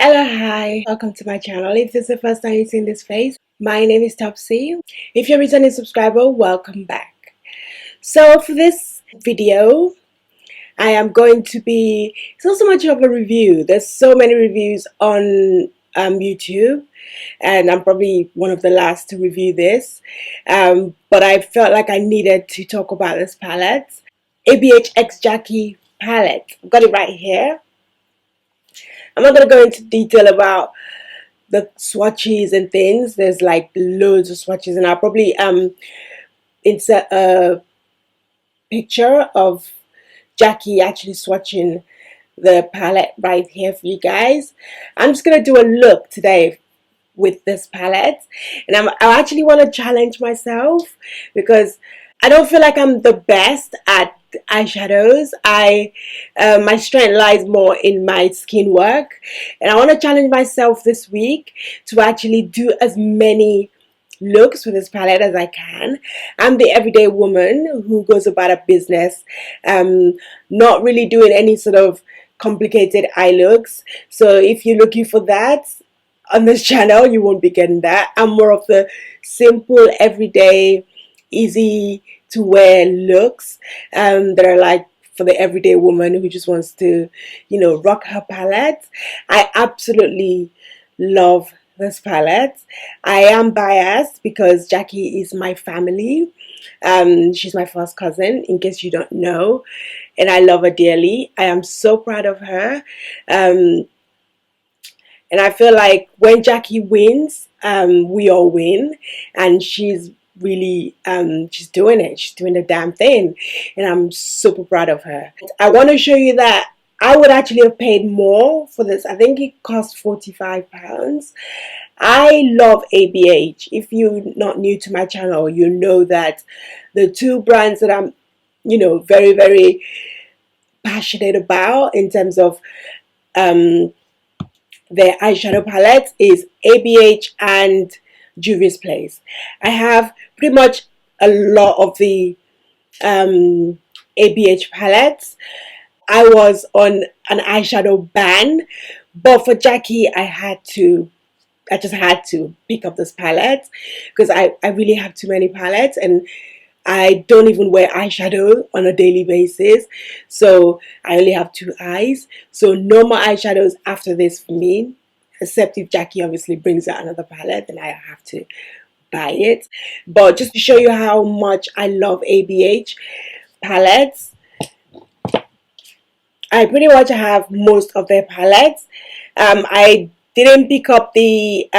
Hello, hi, welcome to my channel. If this is the first time you've seen this face, my name is Topsy. If you're a returning subscriber, welcome back. So for this video, I am going to be, it's not so much of a review. There's so many reviews on YouTube, and I'm probably one of the last to review this, but I felt like I needed to talk about this palette, ABH X Jackie palette. I've got it right here. I'm not going to go into detail about the swatches and things. There's like loads of swatches, and I'll probably insert a picture of Jackie actually swatching the palette right here for you guys. I'm just gonna do a look today with this palette, and I actually want to challenge myself because I don't feel like I'm the best at eyeshadows. My strength lies more in my skin work, and I want to challenge myself this week to actually do as many looks with this palette as I can. I'm the everyday woman who goes about a business, not really doing any sort of complicated eye looks. So if you're looking for that on this channel, you won't be getting that. I'm more of the simple, everyday, easy to wear looks that are like for the everyday woman who just wants to, rock her palette. I absolutely love this palette. I am biased because Jackie is my family. She's my first cousin, in case you don't know, and I love her dearly. I am so proud of her. And I feel like when Jackie wins, we all win. And she's really, she's doing it. She's doing the damn thing. And I'm super proud of her. I want to show you that I would actually have paid more for this. I think it cost £45. I love ABH. If you're not new to my channel, you know that the two brands that I'm, very, very passionate about in terms of their eyeshadow palette is ABH and Juvia's Place. I have pretty much a lot of the ABH palettes. I was on an eyeshadow ban, but for Jackie, I just had to pick up this palette because I really have too many palettes, and I don't even wear eyeshadow on a daily basis, so I only have two eyes. So no more eyeshadows after this for me, except if Jackie obviously brings out another palette, then I have to buy it. But just to show you how much I love ABH palettes, I pretty much have most of their palettes. I didn't pick up the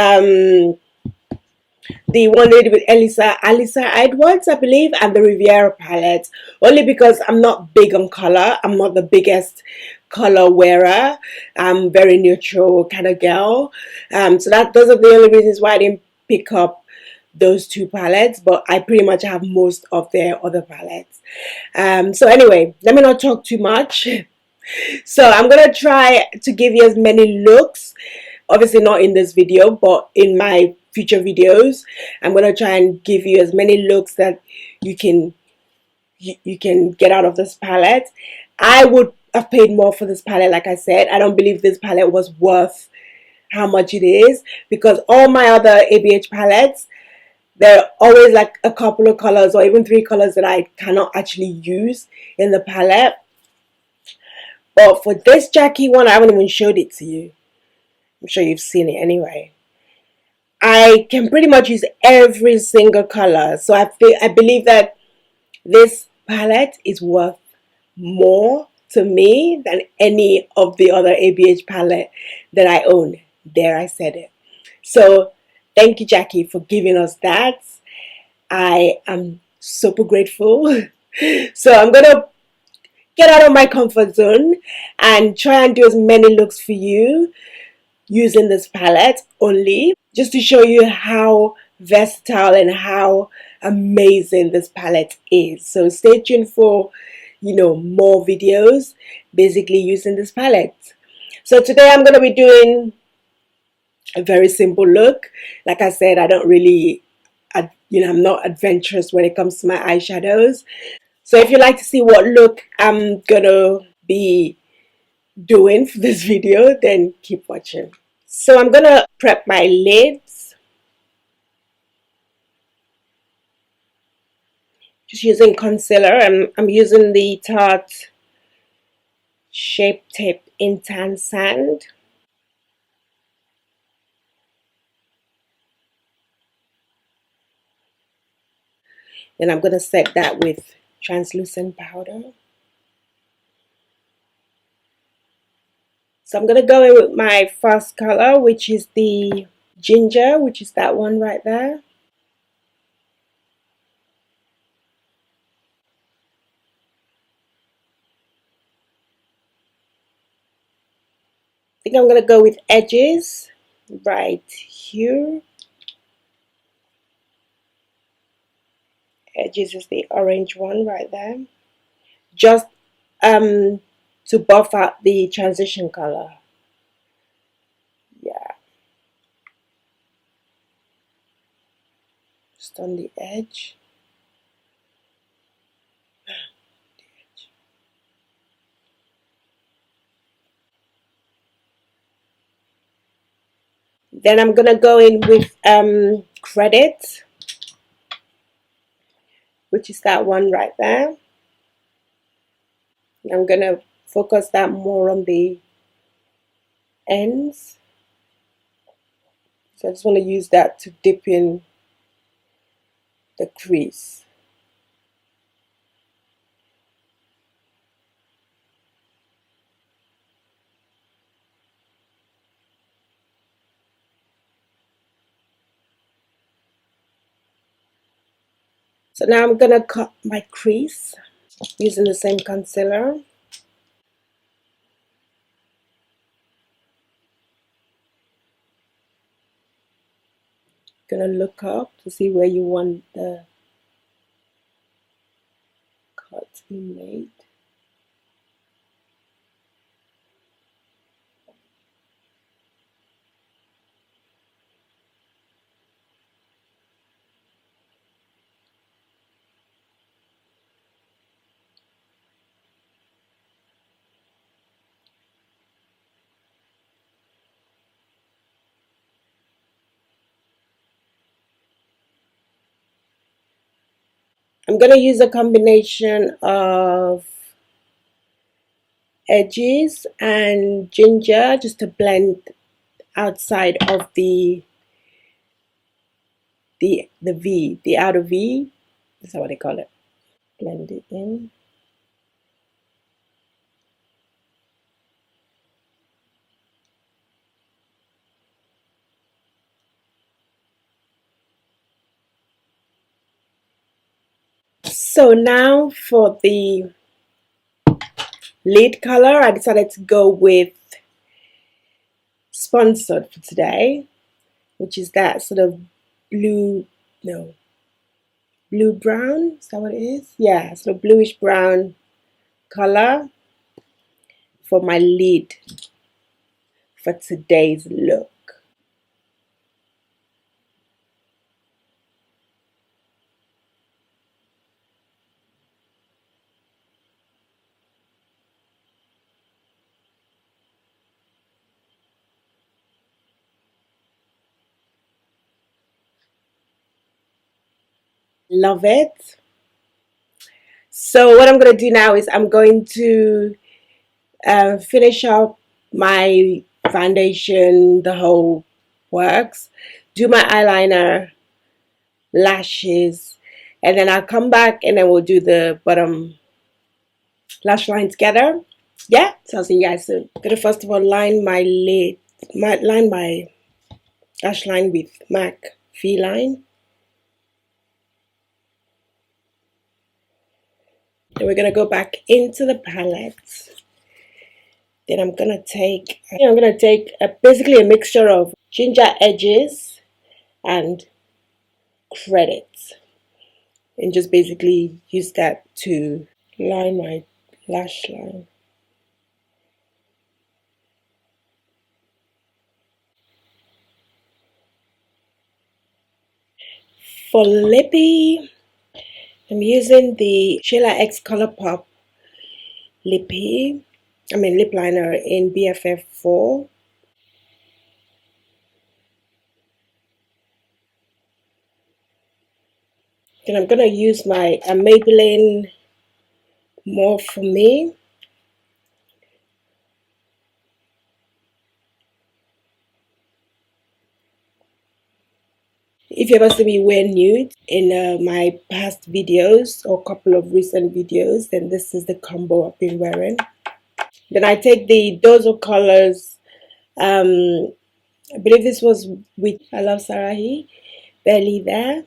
one lady with Alyssa Edwards, I believe, and the Riviera palette, only because I'm not big on color. I'm not the biggest color wearer. I'm very neutral kind of girl. So those are the only reasons why I didn't pick up those two palettes, but I pretty much have most of their other palettes. So anyway, let me not talk too much. So I'm gonna try to give you as many looks, obviously not in this video, but in my future videos. I'm gonna try and give you as many looks that you can get out of this palette. I would have paid more for this palette. Like I said, I don't believe this palette was worth how much it is, because all my other ABH palettes, there are always like a couple of colors or even 3 colors that I cannot actually use in the palette. But for this Jackie one, I haven't even showed it to you. I'm sure you've seen it anyway. I can pretty much use every single color. So I believe that this palette is worth more to me than any of the other ABH palette that I own. There, I said it. So thank you, Jackie, for giving us that. I am super grateful. So I'm gonna get out of my comfort zone and try and do as many looks for you using this palette only, just to show you how versatile and how amazing this palette is. So stay tuned for more videos basically using this palette. So today I'm going to be doing a very simple look. Like I said, I don't really I'm not adventurous when it comes to my eyeshadows. So if you'd like to see what look I'm gonna be doing for this video, then keep watching. So I'm gonna prep my lids. Just using concealer. I'm using the Tarte Shape Tape Intense Sand. Then I'm gonna set that with translucent powder. So I'm gonna go in with my first color, which is the ginger, which is that one right there. I think I'm gonna go with edges right here. Edges is the orange one right there. Just to buff out the transition color. Yeah, just on the edge. Then I'm gonna go in with credit, which is that one right there. I'm gonna focus that more on the ends. So I just want to use that to dip in the crease. So now I'm gonna cut my crease using the same concealer. Gonna look up to see where you want the cut to be made. I'm gonna use a combination of edges and ginger just to blend outside of the V, the outer V. Is that what they call it? Blend it in. So now for the lid color, I decided to go with Sponsored for today, which is that sort of blue, no, blue brown. Is that what it is? Yeah, sort of bluish brown color for my lid for today's look. Love it. So what I'm going to do now is I'm going to finish up my foundation, the whole works, do my eyeliner, lashes, and then I'll come back and then we'll do the bottom lash line together. Yeah, so I'll see you guys soon. I'm gonna first of all line my lid, line my lash line with MAC Feline. Then we're gonna go back into the palette. Then I'm gonna take basically a mixture of ginger edges and credits, and just basically use that to line my lash line. For lippy, I'm using the Sheila X Colourpop lip liner in BFF4. And I'm gonna use my Maybelline More For Me. If you've ever seen me wear nude in my past videos or couple of recent videos, then this is the combo I've been wearing. Then I take the Dozo colors. I believe this was with I Love Sarahi, belly there,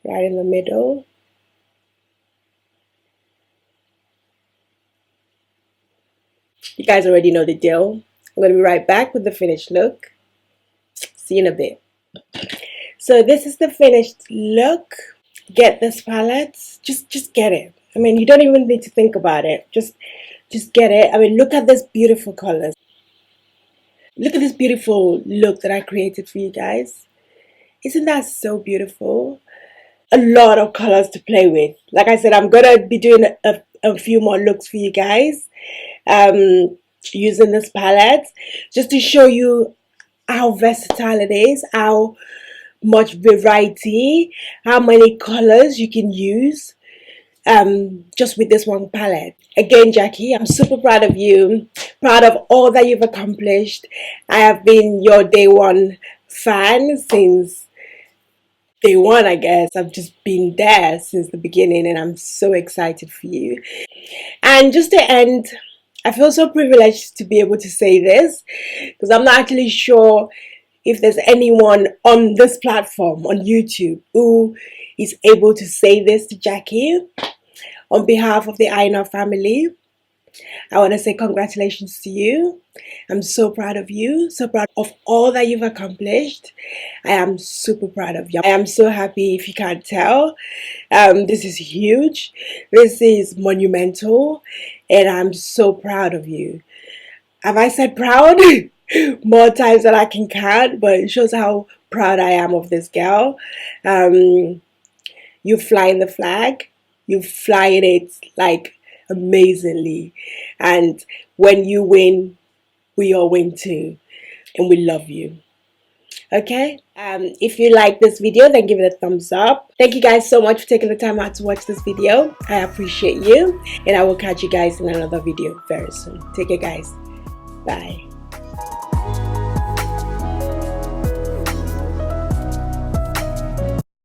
right in the middle. You guys already know the deal. I'm going to be right back with the finished look. See you in a bit. So this is the finished look. Get this palette. Just get it. I mean, you don't even need to think about it. Just get it. I mean, look at this beautiful colors. Look at this beautiful look that I created for you guys. Isn't that so beautiful? A lot of colors to play with. Like I said, I'm gonna be doing a few more looks for you guys using this palette, just to show you how versatile it is, how much variety, how many colors you can use just with this one palette. Again, Jackie, I'm super proud of you, proud of all that you've accomplished. I have been your day one fan since day one, I guess. I've just been there since the beginning, and I'm so excited for you. And just to end, I feel so privileged to be able to say this, because I'm not actually sure if there's anyone on this platform on YouTube who is able to say this to Jackie. On behalf of the Aina family, I want to say congratulations to you. I'm so proud of you, so proud of all that you've accomplished. I am super proud of you. I am so happy, if you can't tell. This is huge. This is monumental, and I'm so proud of you. Have I said proud? More times than I can count, but it shows how proud I am of this girl. You flying the flag. You flying it like amazingly. And when you win, we all win too. And we love you. Okay? If you like this video, then give it a thumbs up. Thank you guys so much for taking the time out to watch this video. I appreciate you. And I will catch you guys in another video very soon. Take care, guys. Bye.